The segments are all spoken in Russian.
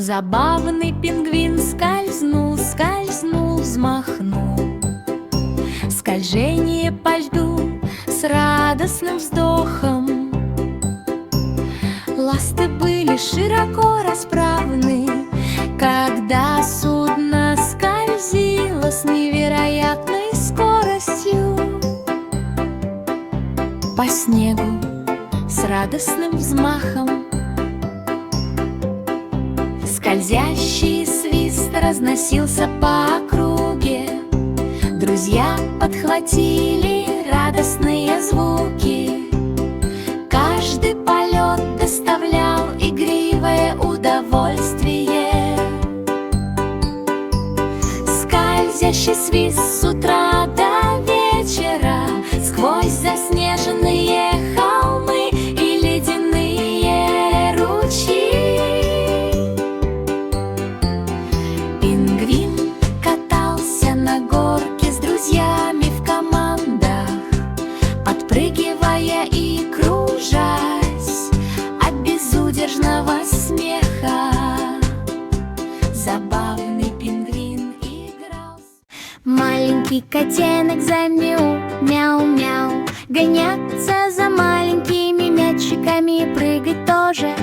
Забавный пингвин скользнул, скользнул, взмахнул. Скольжение по льду с радостным вздохом. Ласты были широко расправны, когда судно скользило с невероятной скоростью по снегу с радостным взмахом. Скользящий свист разносился по округе. Друзья подхватили радостные звуки. Каждый полет доставлял игривое удовольствие. Скользящий свист с утра до вечера сквозь заснеженные холмы и ледяные ручьи. Пингвин катался на горке с друзьями в командах, подпрыгивая и кружась от безудержного смеха. Забавный пингвин играл. Маленький котенок за мяу-мяу-мяу гоняться за маленькими мячиками и прыгать тоже.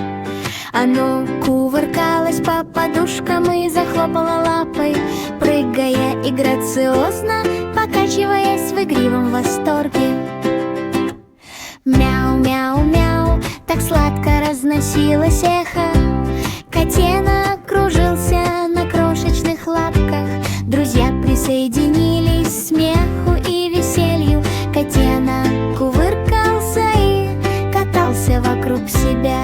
Оно кувыркалось по подушкам и захлопало лапой, прыгая и грациозно покачиваясь в игривом восторге. Мяу-мяу-мяу, так сладко разносилось эхо. Котенок кружился на крошечных лапках. Друзья присоединились к смеху и веселью. Котенок кувыркался и катался вокруг себя.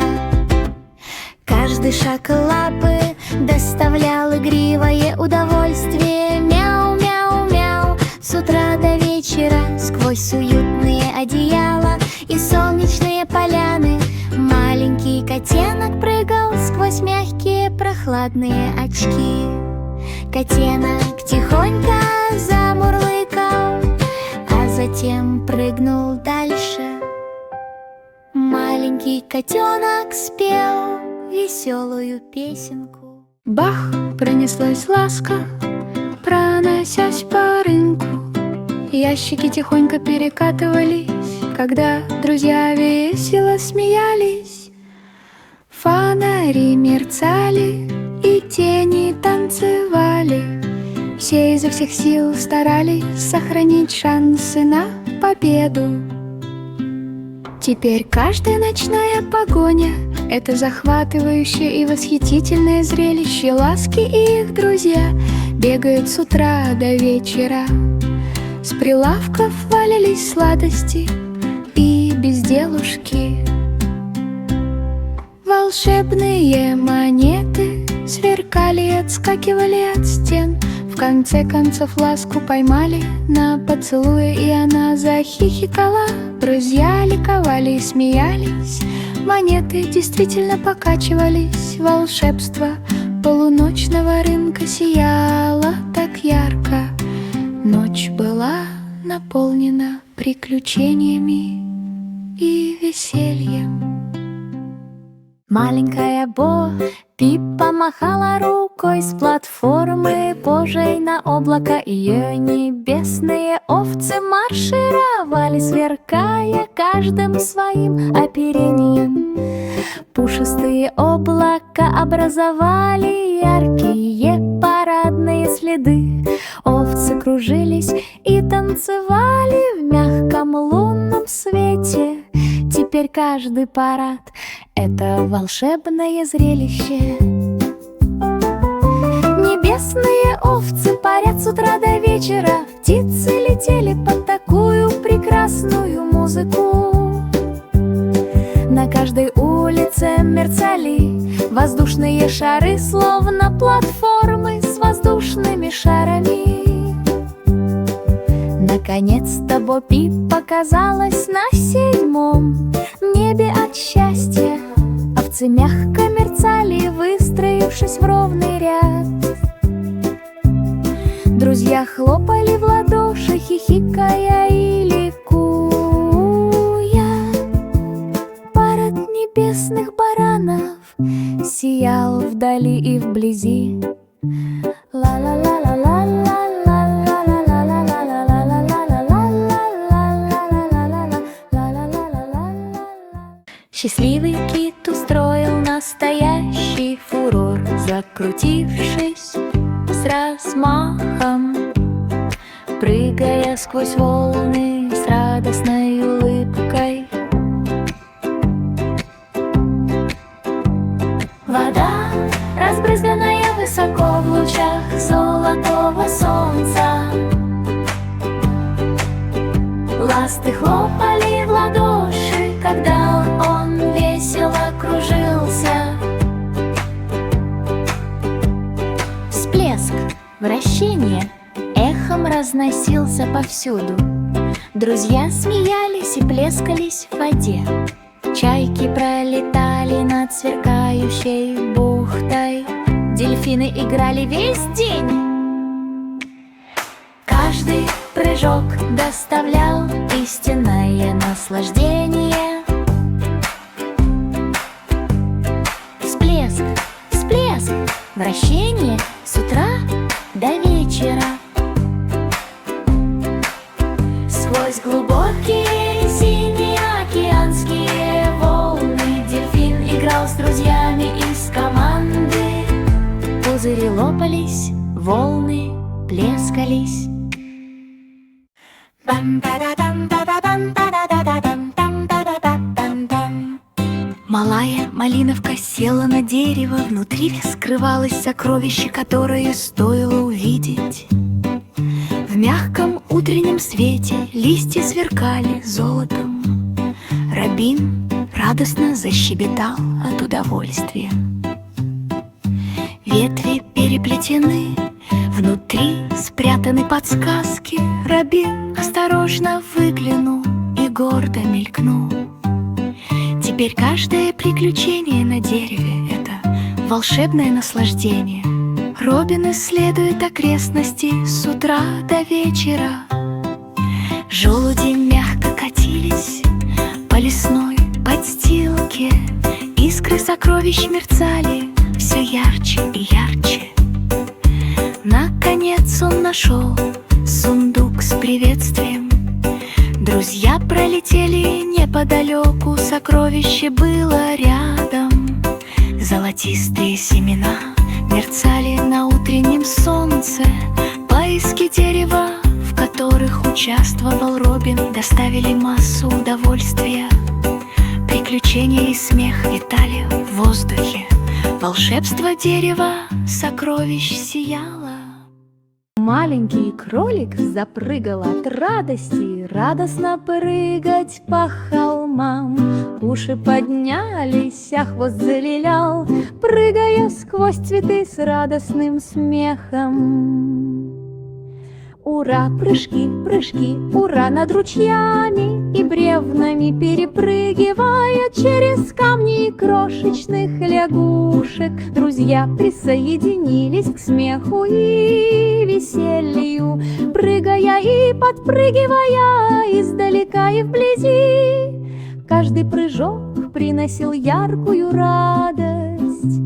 Каждый шаг лапы доставлял игривое удовольствие. Мяу-мяу-мяу, с утра до вечера сквозь уютные одеяла и солнечные поляны маленький котенок прыгал сквозь мягкие прохладные очки. Котенок тихонько замурлыкал, а затем прыгнул дальше. Маленький котенок спел веселую песенку. Бах! Пронеслась ласка, проносясь по рынку. Ящики тихонько перекатывались, когда друзья весело смеялись. Фонари мерцали и тени танцевали. Все изо всех сил старались сохранить шансы на победу. Теперь каждая ночная погоня — это захватывающее и восхитительное зрелище. Ласки и их друзья бегают с утра до вечера. С прилавков валялись сладости и безделушки. Волшебные монеты сверкали и отскакивали от стен. В конце концов Ласку поймали на поцелуе, и она захихикала. Друзья ликовали и смеялись. Монеты действительно покачивались. Волшебство полуночного рынка сияло так ярко. Ночь была наполнена приключениями и весельем. Маленькая Бо Пиппа махала рукой с платформы, похожей на облако. Ее небесные овцы маршировали, сверкая каждым своим оперением. Пушистые облака образовали яркие парадные следы. Овцы кружились и танцевали в мягком лунном свете. Теперь каждый парад — это волшебное зрелище. Небесные овцы парят с утра до вечера. Птицы летели под такую прекрасную музыку. На каждой улице мерцали воздушные шары, словно платформы с воздушными шарами. Наконец-то Бо Пип показалась на 7-м небе от счастья. Овцы мягко мерцали, выстроившись в ровный ряд. Друзья хлопали в ладоши, хихикая и ликуя. Парад небесных баранов сиял вдали и вблизи. вблизи. Счастливый кит устроил настоящий фурор, закрутившись с размахом, прыгая сквозь волны с радостной улыбкой. Вода, разбрызганная высоко в лучах золотого солнца, ласты хлопали в ладоши, когда он весело кружился. Всплеск, вращение эхом разносился повсюду. Друзья смеялись и плескались в воде. Чайки пролетали над сверкающей бухтой. Дельфины играли весь день. Каждый прыжок доставлял истинное наслаждение. Всплеск, всплеск, вращение с утра до вечера. Сквозь глубокие синие океанские волны дельфин играл с друзьями из команды. Пузыри лопались, волны плескались. Малая малиновка села на дерево, внутри скрывалось сокровище, которое стоило увидеть. В мягком утреннем свете листья сверкали золотом. Робин радостно защебетал от удовольствия. Ветви переплетены, внутри спрятаны подсказки. Робин осторожно выглянул и гордо мелькнул. Теперь каждое приключение на дереве — это волшебное наслаждение. Робин исследует окрестности с утра до вечера. Желуди мягко катились по лесной подстилке. Искры сокровищ мерцали все ярче и ярче. Наконец он нашел сундук с приветствием. Друзья пролетели неподалеку, сокровище было рядом. Золотистые семена мерцали на утреннем солнце. Поиски дерева, в которых участвовал Робин, доставили массу удовольствия. Приключения и смех витали в воздухе. Волшебство дерева сокровищ сияло. Маленький кролик запрыгал от радости, радостно прыгать по холмам. Уши поднялись, а хвост завилял, прыгая сквозь цветы с радостным смехом. Ура, прыжки, прыжки, ура, над ручьями и бревнами перепрыгивая через камни крошечных лягушек. Друзья присоединились к смеху и веселью, прыгая и подпрыгивая издалека и вблизи. Каждый прыжок приносил яркую радость.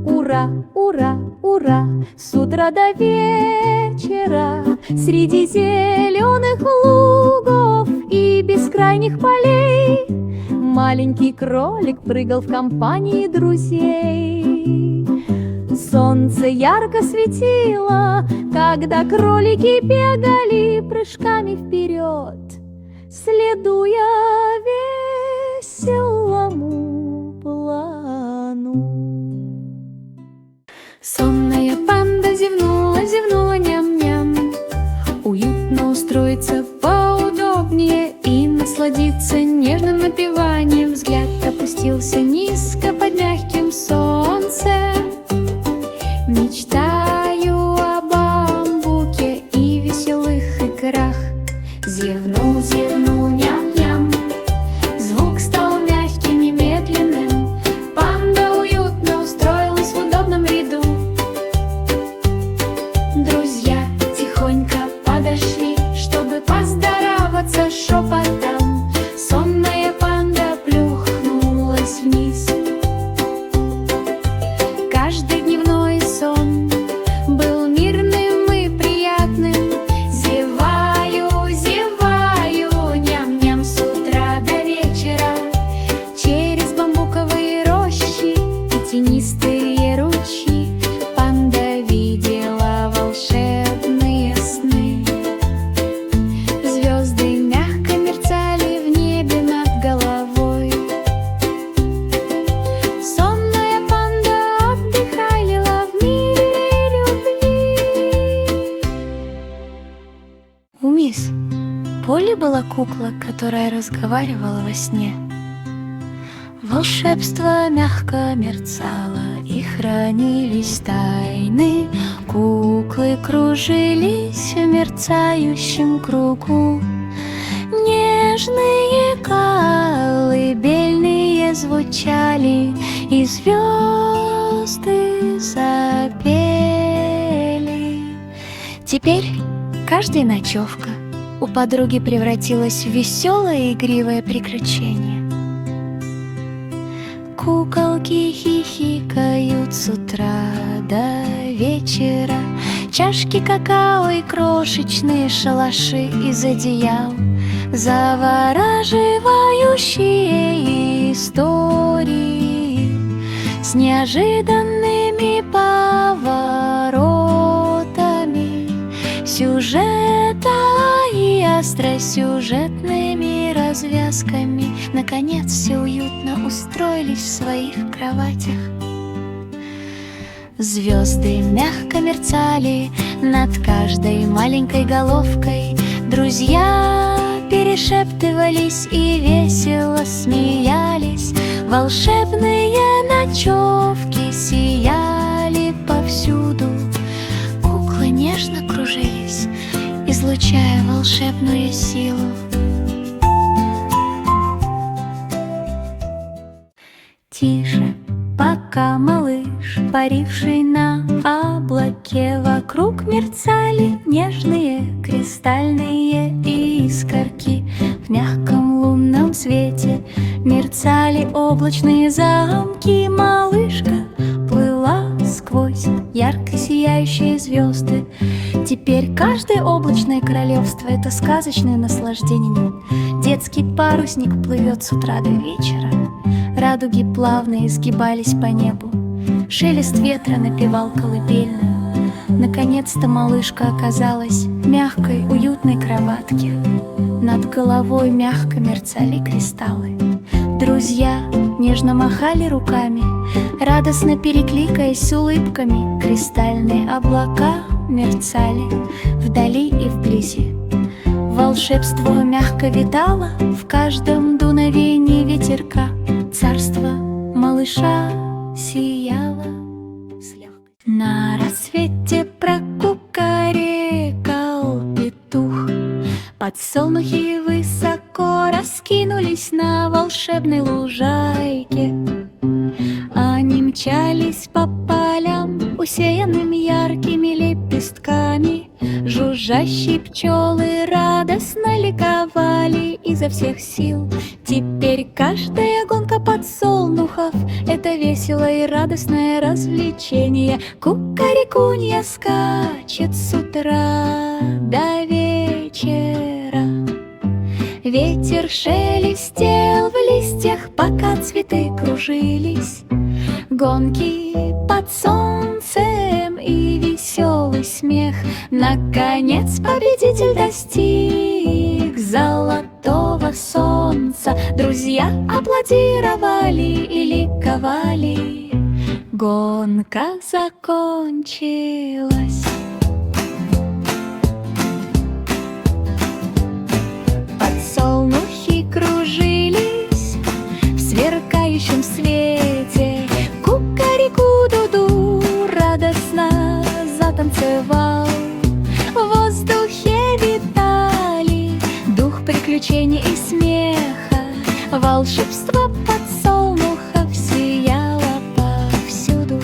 Ура, ура, ура, с утра до вечера, среди зеленых лугов и бескрайних полей, маленький кролик прыгал в компании друзей. Солнце ярко светило, когда кролики бегали прыжками вперед, следуя веселому плану. Сонная панда зевнула, зевнула, ням-ням. Уютно устроиться поудобнее и насладиться нежным напеванием. Взгляд опустился низко под мягким солнцем. Мечтаю о бамбуке и веселых играх. Зевнул, зевнул, ням-ням. Звук стал мягким и медленным. Панда уютно устроилась в удобном ряду. Друзья тихонько подошли, чтобы поздороваться шепотом. Сонная панда плюхнулась вниз. Каждый дневной была кукла, которая разговаривала во сне. Волшебство мягко мерцало, и хранились тайны. Куклы кружились в мерцающем кругу. Нежные колыбельные звучали, и звезды запели. Теперь каждая ночевка у подруги превратилась в веселое игривое приключение. Куколки хихикают с утра до вечера, чашки какао и крошечные шалаши из одеял, завораживающие истории с неожиданными поворотами сюжета и остросюжетными развязками. Наконец все уютно устроились в своих кроватях. Звезды мягко мерцали над каждой маленькой головкой. Друзья перешептывались и весело смеялись. Волшебные ночевки сияли повсюду. Куклы нежно кружились, излучая волшебную силу. Тише, пока малыш, паривший на облаке, вокруг мерцали нежные кристальные искорки. В мягком лунном свете мерцали облачные замки. Малышка плыла сквозь ярко сияющие звезды. Теперь каждое облачное королевство — это сказочное наслаждение. Детский парусник плывет с утра до вечера. Радуги плавно изгибались по небу. Шелест ветра напевал колыбельную. Наконец-то малышка оказалась в мягкой, уютной кроватке. Над головой мягко мерцали кристаллы. Друзья нежно махали руками, радостно перекликаясь с улыбками. Кристальные облака мерцали вдали и вблизи. Волшебство мягко витало в каждом дуновении ветерка. Царство малыша сияло с легкостью. На рассвете прокукарекал петух. Подсолнухи высоко раскинулись на волшебной лужайке. Они мчались по полям, усеянным яркими лепестками. Жужжащие пчелы радостно ликовали изо всех сил. Теперь каждая гонка подсолнухов — это веселое и радостное развлечение. Кукарекунья скачет с утра до вечера. Ветер шелестел в листьях, пока цветы кружились. Гонки под солнцем и веселый смех. Наконец победитель достиг золотого солнца. Друзья аплодировали и ликовали. Гонка закончилась. Подсолнухи кружились в сверкающем свете. Кукареку-ду-ду радостно затанцевал. В воздухе витали дух приключений и смеха. Волшебство подсолнухов сияло повсюду.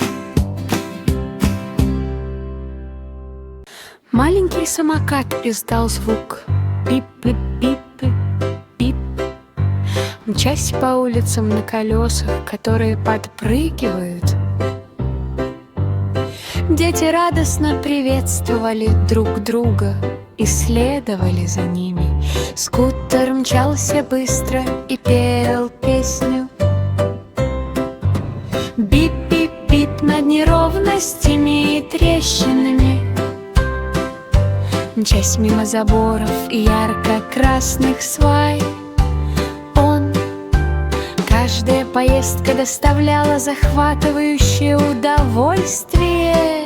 Маленький самокат издал звук пип-пип-пип-пип, мчась по улицам на колесах, которые подпрыгивают. Дети радостно приветствовали друг друга и следовали за ними. Скутер мчался быстро и пел песню. Бип-бип-бип над неровностями и трещинами, мчась мимо заборов и ярко-красных свай. Каждая поездка доставляла захватывающее удовольствие.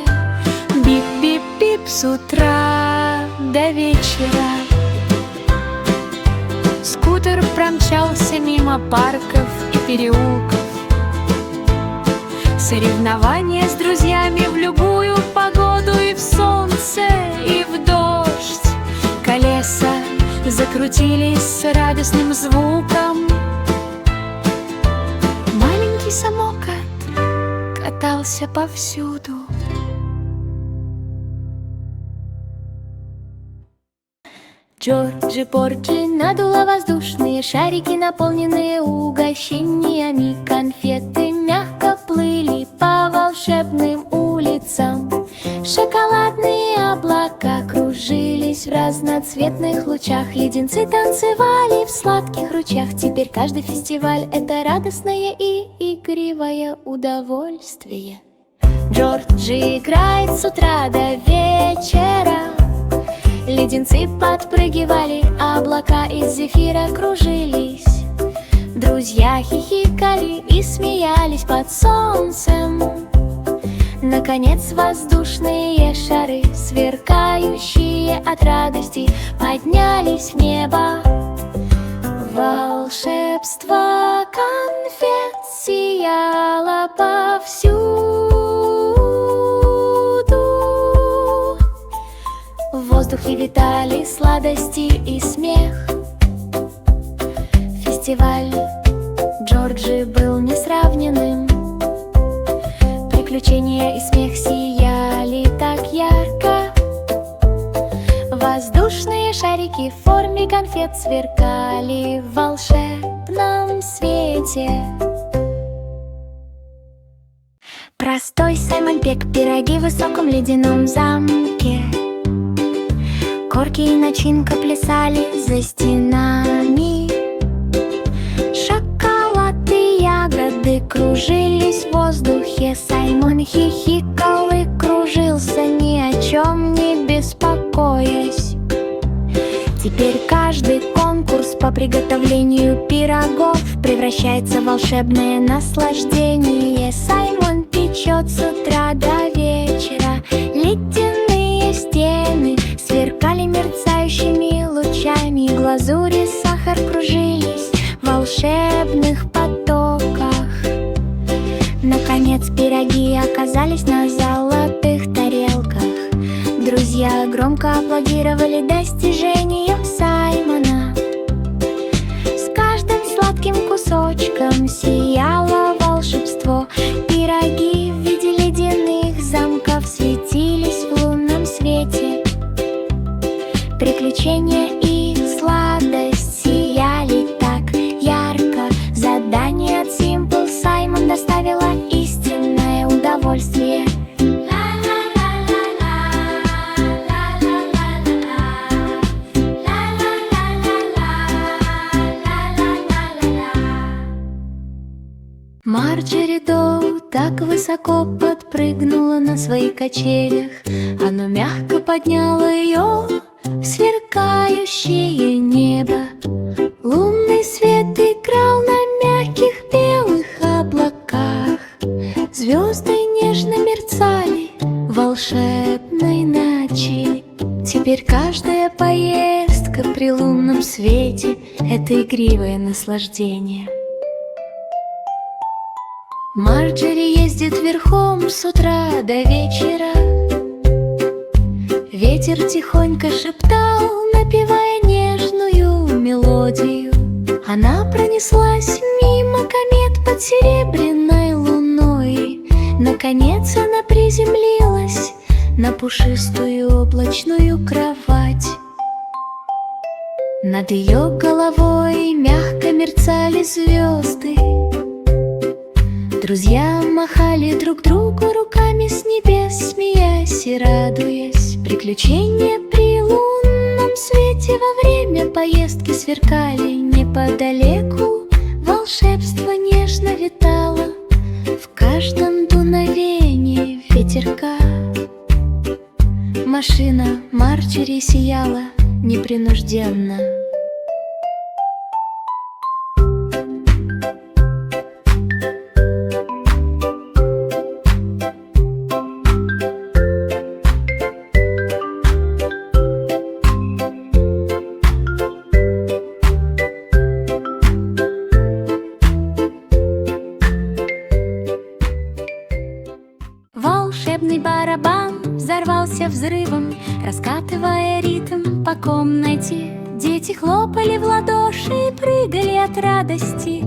Бип-бип-бип с утра до вечера. Скутер промчался мимо парков и переулков. Соревнования с друзьями в любую погоду, и в солнце, и в дождь. Колеса закрутились с радостным звуком. Маленький самокат катался повсюду. Джорджи Порджи надула воздушные шарики, наполненные угощениями. Конфеты мягко плыли по волшебным улицам. Шоколадные облака кружились в разноцветных лучах. Леденцы танцевали в сладких ручьях. Теперь каждый фестиваль — это радостное и игривое удовольствие. Джорджи играет с утра до вечера. Леденцы подпрыгивали, облака из зефира кружились. Друзья хихикали и смеялись под солнцем. Наконец воздушные шары, сверкающие от радости, поднялись в небо. Волшебство конфет сияло повсюду. В воздухе витали сладости и смех. Фестиваль Джорджи был несравненным. Приключения и смех сияли так ярко. Воздушные шарики в форме конфет сверкали в волшебном свете. Простой Саймон пек пироги в высоком ледяном замке. Корки и начинка плясали за стенами. Шоколад и ягоды кружились в воздухе. Саймон хихикал и кружился, ни о чем не беспокоясь. Теперь каждый конкурс по приготовлению пирогов превращается в волшебное наслаждение. Саймон печет с утра до вечера. Ледяные стены сверкали мерцающими лучами. Глазурь и сахар кружились в волшебных потоках. Наконец пироги оказались на золотых тарелках. Друзья громко аплодировали достижениям Саймона. С каждым сладким кусочком сияло волшебство. Пироги в виде ледяных замков светились в лунном свете. Приключения и сладость сияли так ярко. Задание от Simple Simon доставило истинное удовольствие. Марджери Доу так высоко подпрыгнула на своих качелях. Оно мягко подняло ее в сверкающее небо. Лунный свет играл на мягких белых облаках. Звезды нежно мерцали в волшебной ночи. Теперь каждая поездка при лунном свете — это игривое наслаждение. Марджери ездит верхом с утра до вечера. Ветер тихонько шептал, напевая нежную мелодию. Она пронеслась мимо комет под серебряной луной. Наконец она приземлилась на пушистую облачную кровать. Над ее головой мягко мерцали звезды. Друзья махали друг другу руками с небес, смеясь и радуясь. Приключения при лунном свете во время поездки сверкали неподалеку. Волшебство нежно витало в каждом дуновении ветерка. Машина Марджери сияла непринужденно. взрывом, раскатывая ритм по комнате. Дети хлопали в ладоши и прыгали от радости,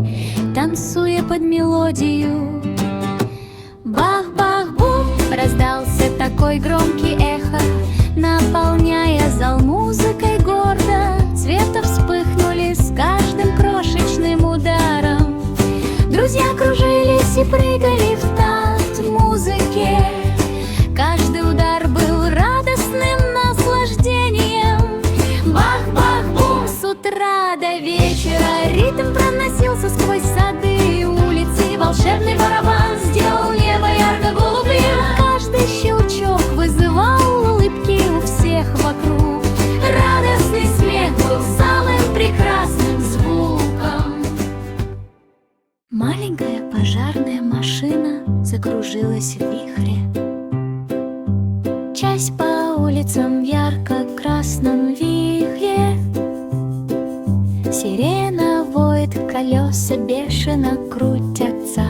танцуя под мелодию. Бах-бах-бум! Раздался такой громкий эхо, наполняя зал музыкой гордо. Цвета вспыхнули с каждым крошечным ударом. Друзья кружились и прыгали в такт музыке. Каждый удар был радостным наслаждением. Бах-бах-бум! С утра до вечера ритм проносился сквозь сады и улицы. Волшебный барабан сделал небо ярко-голубым. Каждый щелчок вызывал улыбки у всех вокруг. Радостный смех был самым прекрасным звуком. Маленькая пожарная машина закружилась в вихре. Часть по улицам в ярко-красном вихре. Сирена воет, колеса бешено крутятся.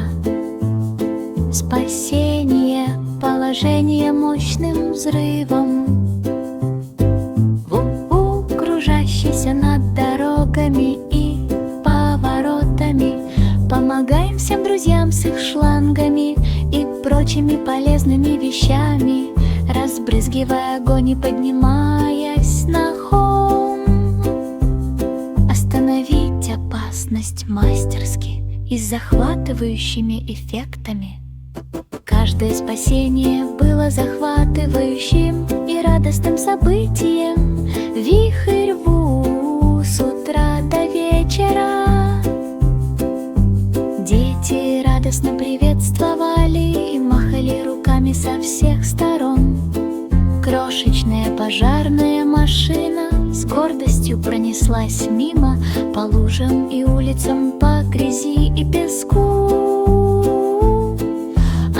Спасение, положение мощным взрывом. У-у, кружащийся над дорогами и поворотами. Помогаем всем друзьям с их шлангами и прочими полезными вещами, разбрызгивая огонь и поднимаясь на холм. Остановить опасность мастерски и с захватывающими эффектами. Каждое спасение было захватывающим и радостным событием. Вихрь рву с утра до вечера. Дети радостно приветствовали и махали руками со всех сторон. Крошечная пожарная машина с гордостью пронеслась мимо по лужам и улицам, по грязи и песку.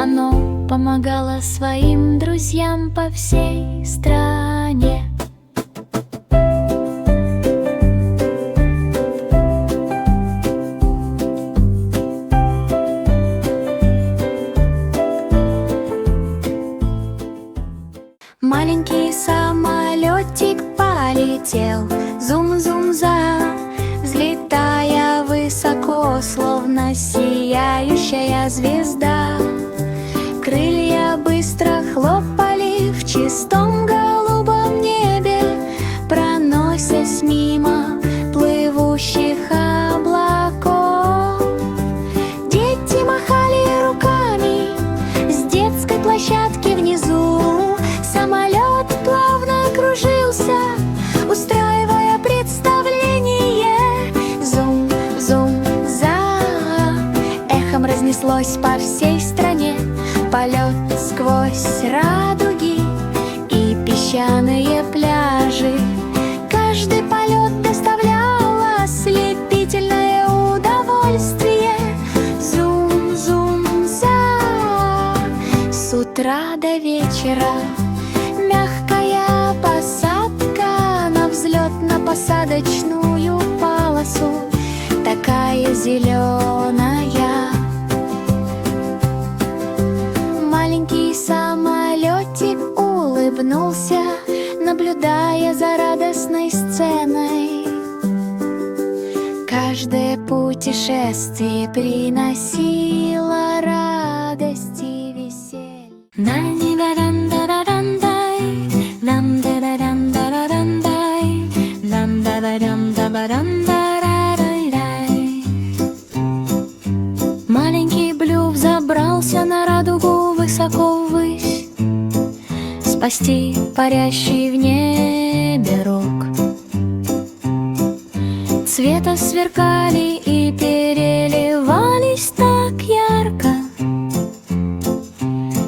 Оно помогало своим друзьям по всей стране. Маленький самолетик полетел, зум-зум-за, взлетая высоко, словно сияющая звезда. Крылья быстро хлопали в чистом голубом небе, проносясь мимо плывущих облаков. Дети махали руками с детской площадки внизу. Самолет плавно кружился, устраивая представление. Зум-зум-за, эхом разнеслось по всей стране. Полет сквозь радуги и песчаные пляжи. Каждый полет доставлял ослепительное удовольствие. Зум-зум-за, с утра до вечера. Мягкая посадка на взлетно-посадочную полосу, такая зеленая. Маленький самолетик улыбнулся, наблюдая за радостной сценой. Каждое путешествие приносило радость и веселье. Маленький Блю взобрался на радугу высоко ввысь, спасти парящий в небе рог. Цвета сверкали и переливались так ярко.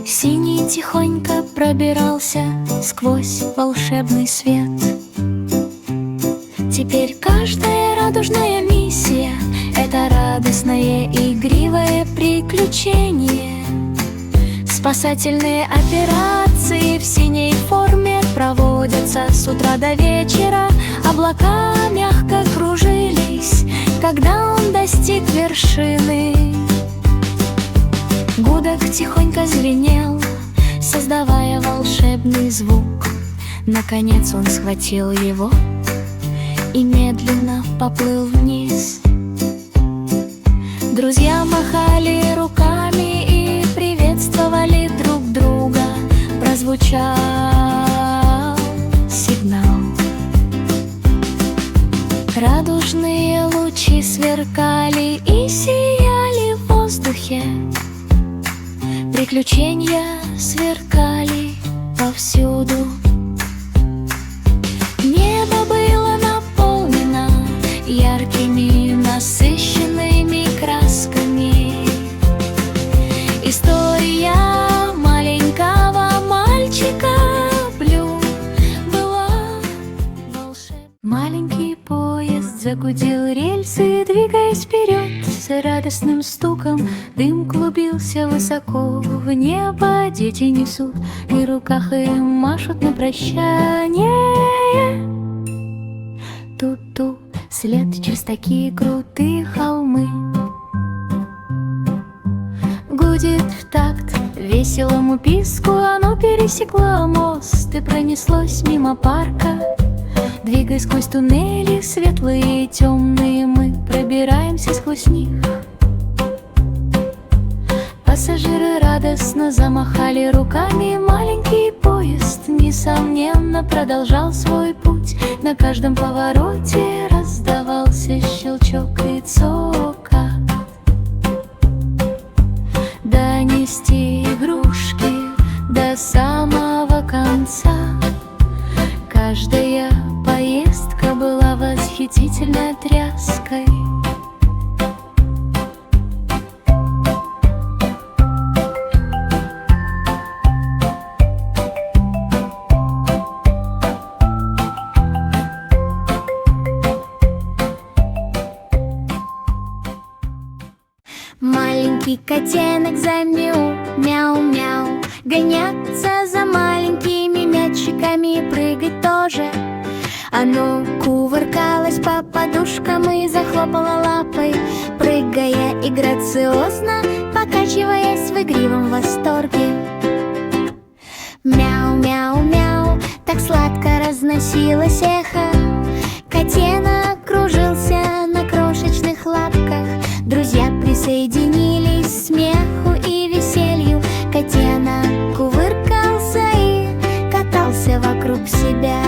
Синий тихонько пробирался сквозь волшебный свет. Теперь каждая радужная миссия — это радостное игривое приключение. Спасательные операции в синей форме проводятся с утра до вечера. Облака мягко кружились, когда он достиг вершины. Гудок тихонько звенел, создавая волшебный звук. Наконец он схватил его и медленно поплыл вниз. Друзья махали руками и приветствовали друг друга. Прозвучал сигнал. Радужные лучи сверкали и сияли в воздухе. Приключения сверкали повсюду. Небо было наполнено яркими, насыщенными красками. История маленького мальчика Блю была волшебной. Маленький поезд загудел рельсы, двигаясь вперед с радостным стуком. Дым клубился высоко в небо, дети несут и в руках им машут на прощание. Ту-ту, след через такие крутые холмы. Гудит в такт веселому писку, оно пересекло мост и пронеслось мимо парка. Двигаясь сквозь туннели светлые и темные, мы пробираемся сквозь них. Пассажиры радостно замахали руками. Маленький поезд, несомненно, продолжал свой путь. На каждом повороте раздавался щелчок и цокот. Донести игрушки до самого конца. Каждая поездка была восхитительной тряской. Маленький котенок замяу, мяу-мяу, гоняться за маленькими мячиками, прыгать тоже. Оно кувыркалось по подушкам и захлопало лапой, прыгая и грациозно, покачиваясь в игривом восторге. Мяу-мяу-мяу, так сладко разносилось эхо. Котенок кружился на крошечных лапках. Друзья присоединились к смеху и веселью. Котенок кувыркался и катался вокруг себя.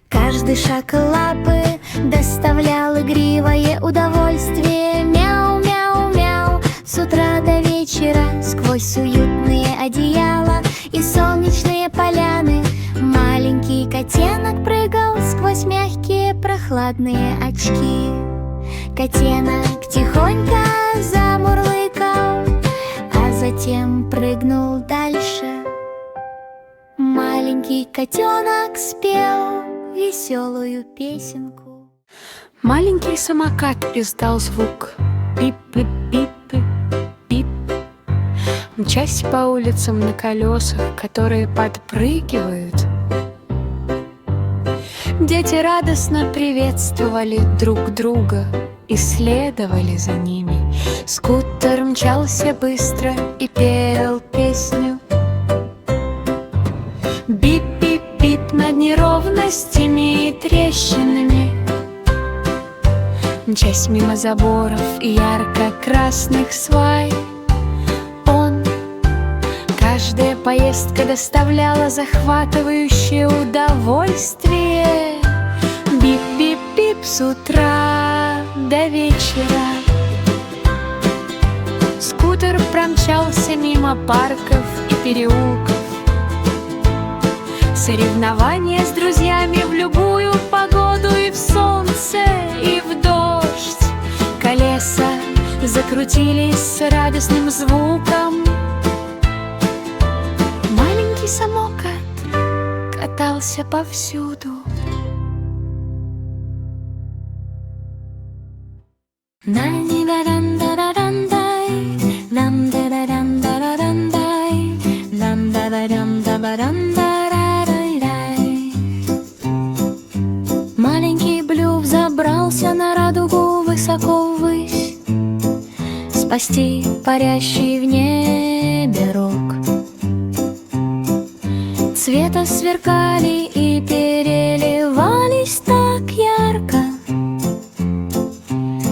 Каждый шаг лапы доставлял игривое удовольствие. Мяу-мяу-мяу, с утра до вечера, сквозь уютные одеяла и солнечные поляны, маленький котенок прыгал сквозь мягкие прохладные очки. Котенок тихонько замурлыкал, а затем прыгнул дальше. Маленький котенок спел веселую песенку. Маленький самокат издал звук пип-пип-пип-пип, мчась по улицам на колесах, которые подпрыгивают. Дети радостно приветствовали друг друга и следовали за ними. Скутер мчался быстро и пел песню. Бип-бип-бип над неровностями и трещинами, мчась мимо заборов и ярко-красных свай. Каждая поездка доставляла захватывающее удовольствие. Бип-бип-бип с утра до вечера. Скутер промчался мимо парков и переулков. Соревнования с друзьями в любую погоду, и в солнце, и в дождь. Колеса закрутились с радостным звуком. Маленький самокат катался повсюду. Маленький Блю взобрался на радугу высоко ввысь, спасти парящий в небе рог. Цвета сверкали и переливались так ярко.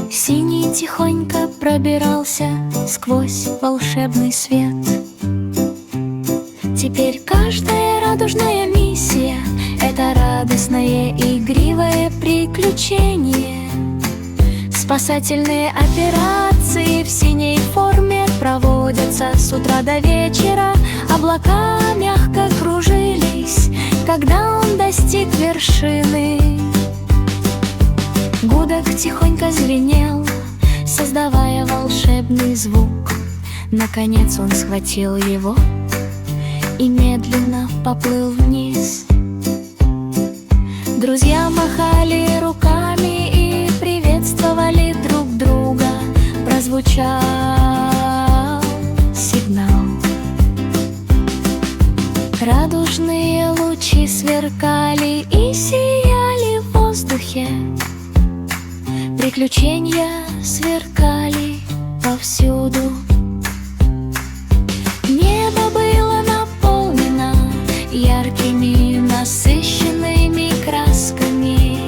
Синий тихонько пробирался сквозь волшебный свет. Теперь каждая радужная миссия — это радостное игривое приключение. Спасательные операции в синей форме проводятся с утра до вечера. Облака мягко кружились, когда он достиг вершины. Гудок тихонько звенел, создавая волшебный звук. Наконец он схватил его и медленно поплыл вниз. Друзья махали руками и приветствовали друг друга. Прозвучал сигнал. Радужные лучи сверкали и сияли в воздухе. Приключения сверкали повсюду. Небо было наполнено яркими, насыщенными красками.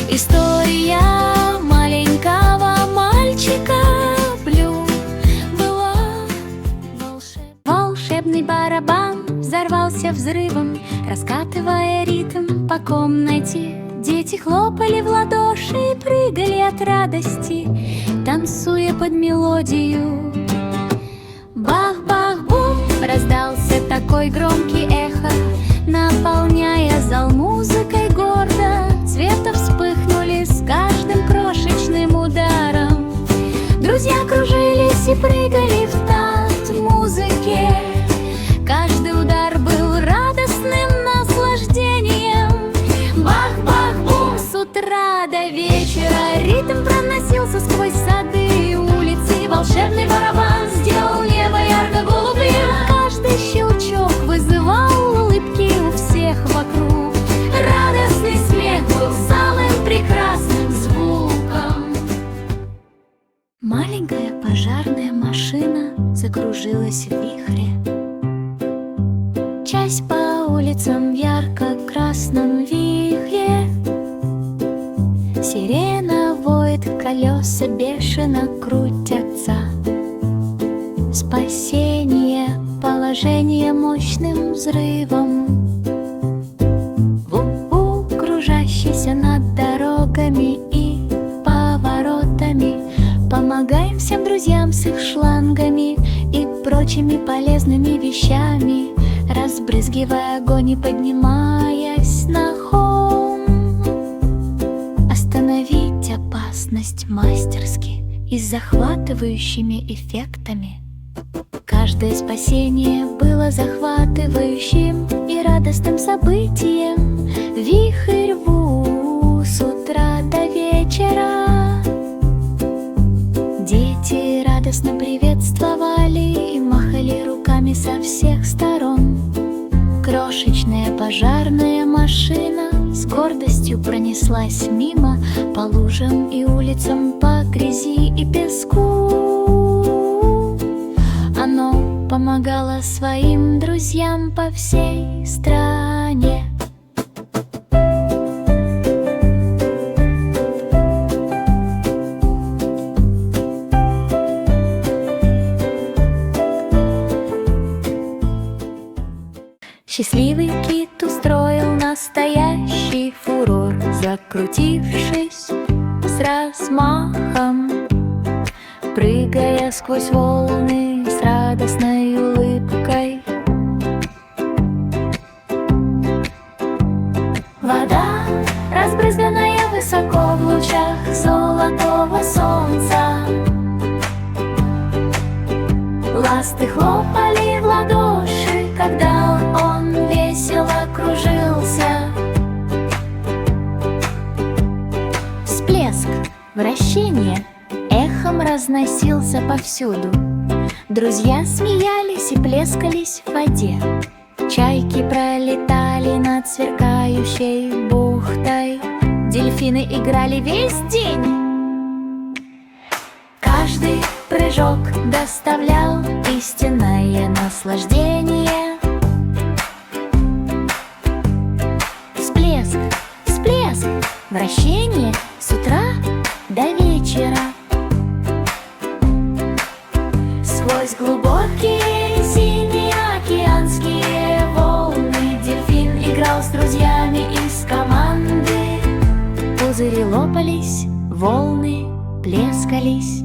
История маленького мальчика Блю была волшебной. Волшебный барабан взорвался взрывом, раскатывая ритм по комнате. Дети хлопали в ладоши и прыгали от радости, танцуя под мелодию. Бах-бах-бум! Раздался такой громкий эхо, наполняя зал музыкой гордо. Цвета вспыхнули с каждым крошечным ударом. Друзья кружились и прыгали в такт музыке. Каждый удар был радостным наслаждением. Бах-бах-бум! С утра до вечера ритм проносился сквозь сады и улицы. Волшебный барабан сделал небо ярко-голубым. Каждый щелчок вызывал улыбки у всех вокруг. Радостный смех был самым прекрасным звуком. Маленькая пожарная машина закружилась в вихре. Часть по улицам в ярко-красном вихре. Сирена воет, колеса бешено крутятся. Спасение, положение мощным взрывом. У-у, кружащийся над дорогами и поворотами. Помогаем всем друзьям с их шлангами и прочими полезными вещами, разбрызгивая огонь и поднимаясь на холм. Остановить опасность мастерски и с захватывающими эффектами. Каждое спасение было захватывающим и радостным событием. Вихрь рву с утра до вечера. Дети радостно приветствовали и махали руками со всех сторон. Крошечная пожарная машина с гордостью пронеслась мимо по лужам и улицам, по грязи и песку. Оно помогало своим друзьям по всей стране. Счастливый кит устроил настоящий фурор, закрутившись с размахом, прыгая сквозь волны с радостной улыбкой. Вода, разбрызганная высоко в лучах золотого солнца. Ласты хлопали в ладоши, когда он весело кружился. Всплеск, вращение эхом разносился повсюду. Друзья смеялись и плескались в воде. Чайки пролетали над сверкающей бухтой. Дельфины играли весь день. Каждый прыжок доставлял истинное наслаждение. Вращение с утра до вечера. Сквозь глубокие синие океанские волны дельфин играл с друзьями из команды. Пузыри лопались, волны плескались.